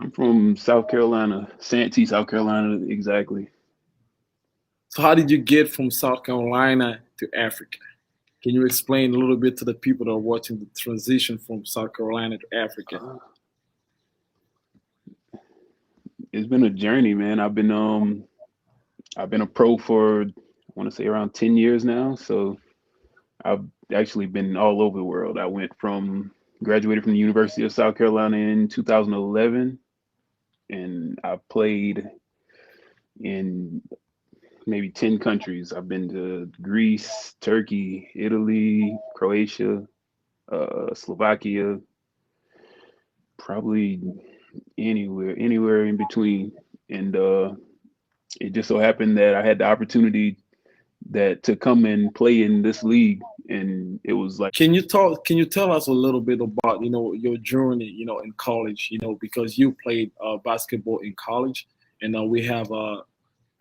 I'm from South Carolina, Santee, South Carolina, exactly. So how did you get from South Carolina to Africa? Can you explain a little bit to the people that are watching the transition from South Carolina to Africa? Uh, it's been a journey, man. I've been a pro for I want to say around 10 years now. So I've actually been all over the world. I went from graduated from the University of South Carolina in 2011, and I played in maybe 10 countries. I've been to Greece, Turkey, Italy, Croatia, Slovakia, probably anywhere in between. And it just so happened that I had the opportunity that to come and play in this league, and it was like, Can you talk? Can you tell us a little bit about your journey in college? Because you played basketball in college, and we have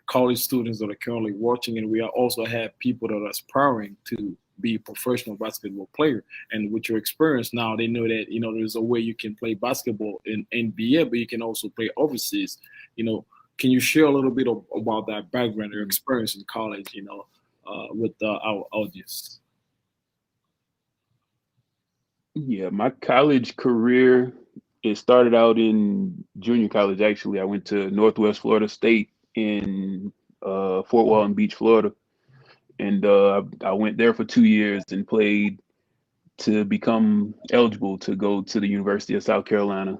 college students that are currently watching, and we also have people that are aspiring to be a professional basketball player. And with your experience now, they know that there's a way you can play basketball in NBA, but you can also play overseas. You know, can you share a little bit about that background, your experience in college? With our audience. yeah, my college career, it started out in junior college. Actually, I went to Northwest Florida State in Fort Walton Beach, Florida, and I went there for 2 years and played to become eligible to go to the University of South Carolina.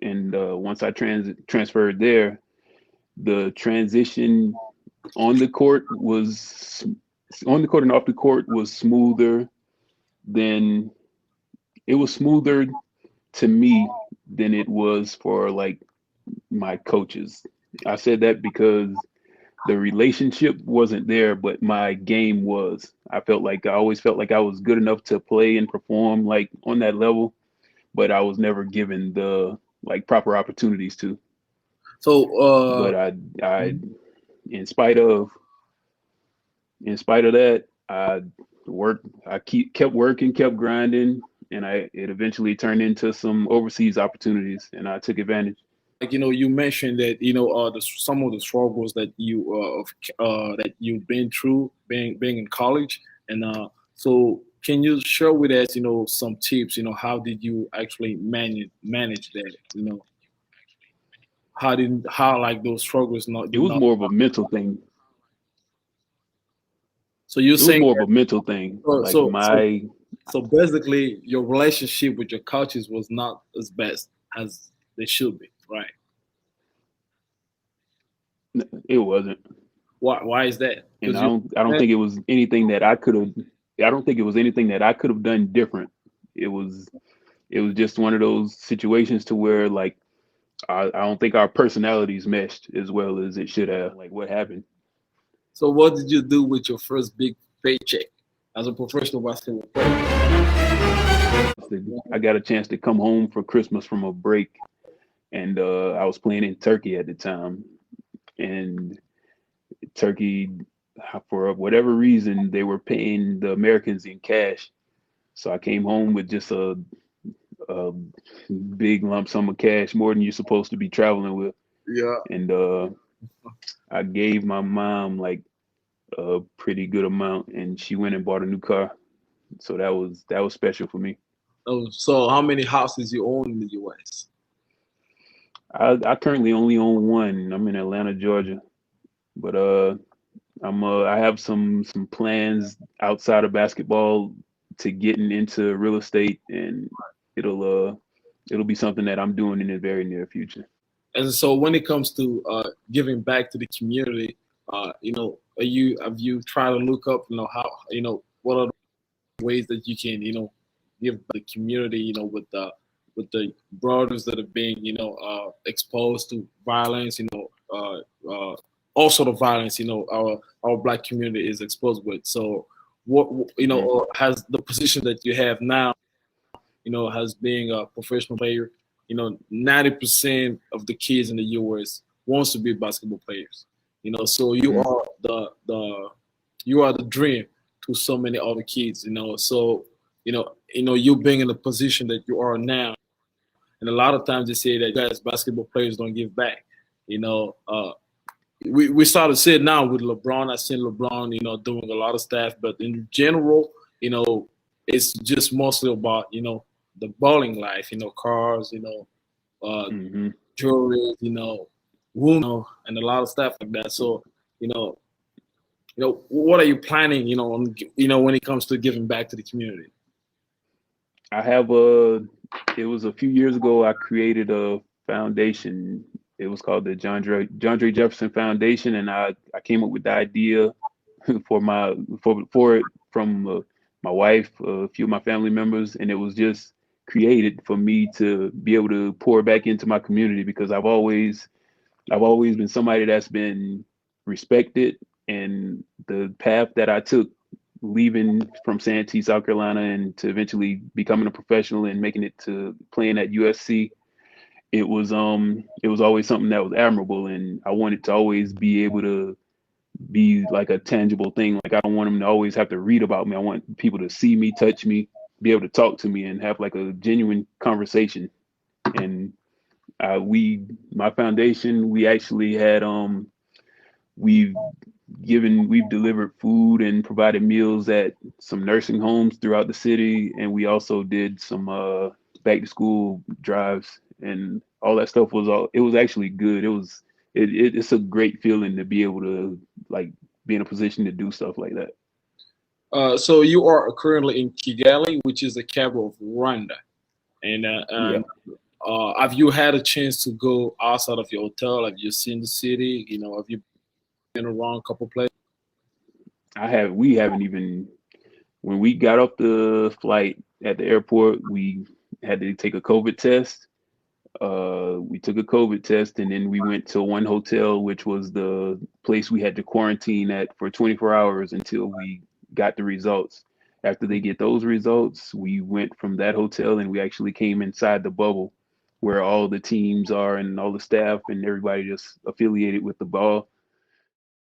And once I transferred there, the transition on the court was on the court and off the court was smoother than it was smoother to me than it was for like my coaches. I said that because the relationship wasn't there, but my game was. I always felt like I was good enough to play and perform like on that level, but I was never given the like proper opportunities to. So, But I in spite of that, I worked. Kept working, kept grinding, and it eventually turned into some overseas opportunities, and I took advantage. like you mentioned that some of the struggles that that you've been through being in college, and so can you share with us some tips? How did you actually manage that? How like those struggles not It did was not. more of a mental thing. So you're It was saying more of that, a mental thing. so Like so so my, so basically your relationship with your coaches was not as best as they should be, right? it wasn't, Why is that? and Because you. I don't think it was anything that I could have. I don't think it was anything that I could have done different. It was, it was just one of those situations to where like I don't think our personalities meshed as well as it should have. Like what happened? So what did you do with your first big paycheck as a professional basketball player? I got a chance to come home for Christmas from a break, and I was playing in Turkey at the time, and Turkey, for whatever reason, they were paying the Americans in cash. So I came home with just a big lump sum of cash, more than you're supposed to be traveling with, Yeah. and I gave my mom like a pretty good amount, and she went and bought a new car. So that was special for me. Oh, so how many houses you own in the U.S.? I currently only own one. I'm in Atlanta, Georgia, but I have some plans outside of basketball to getting into real estate, and it'll uh it'll be something that I'm doing in the very near future. And so when it comes to giving back to the community, have you tried to look up how what are the ways that you can give the community with the brothers that are being exposed to violence, all sort of violence our black community is exposed with. So what Mm. has the position that you have now, as being a professional player, 90% of the kids in the US wants to be basketball players. So Mm. you are the dream to so many other kids. So you being in the position that you are now, And a lot of times they say that guys, basketball players don't give back. You know, we started seeing now with LeBron. I've seen LeBron, you know, doing a lot of stuff, but in general, you know, it's just mostly about, you know, the balling life, you know, cars, you know, Hmm. jewelry, you know, women, you know, and a lot of stuff like that. So, you know, what are you planning, you know, on, you know, when it comes to giving back to the community? I have a. It was a few years ago. I created a foundation. It was called the JohnDre Jefferson Foundation, and I came up with the idea for my for it from my wife, a few of my family members, and it was just created for me to be able to pour back into my community because I've always been somebody that's been respected, and the path that I took leaving from Santee, South Carolina, and to eventually becoming a professional and making it to playing at USC, it was always something that was admirable, and I wanted to always be able to be like a tangible thing. Like I don't want them to always have to read about me. I want people to see me, touch me, be able to talk to me, and have like a genuine conversation. And my foundation, we actually had we've we've delivered food and provided meals at some nursing homes throughout the city, and we also did some back to school drives, and all that stuff it was actually good. It's a great feeling to be able to like be in a position to do stuff like that. So you are currently in Kigali, which is the capital of Rwanda, and Yeah, have you had a chance to go outside of your hotel? Have you seen the city? You know, have you been around a couple places? we haven't even when we got off the flight at the airport, we had to take a COVID test. We took a COVID test, and then we went to one hotel, which was the place we had to quarantine at for 24 hours until we got the results. After they get those results, we went from that hotel and we actually came inside the bubble where all the teams are and all the staff and everybody just affiliated with the ball.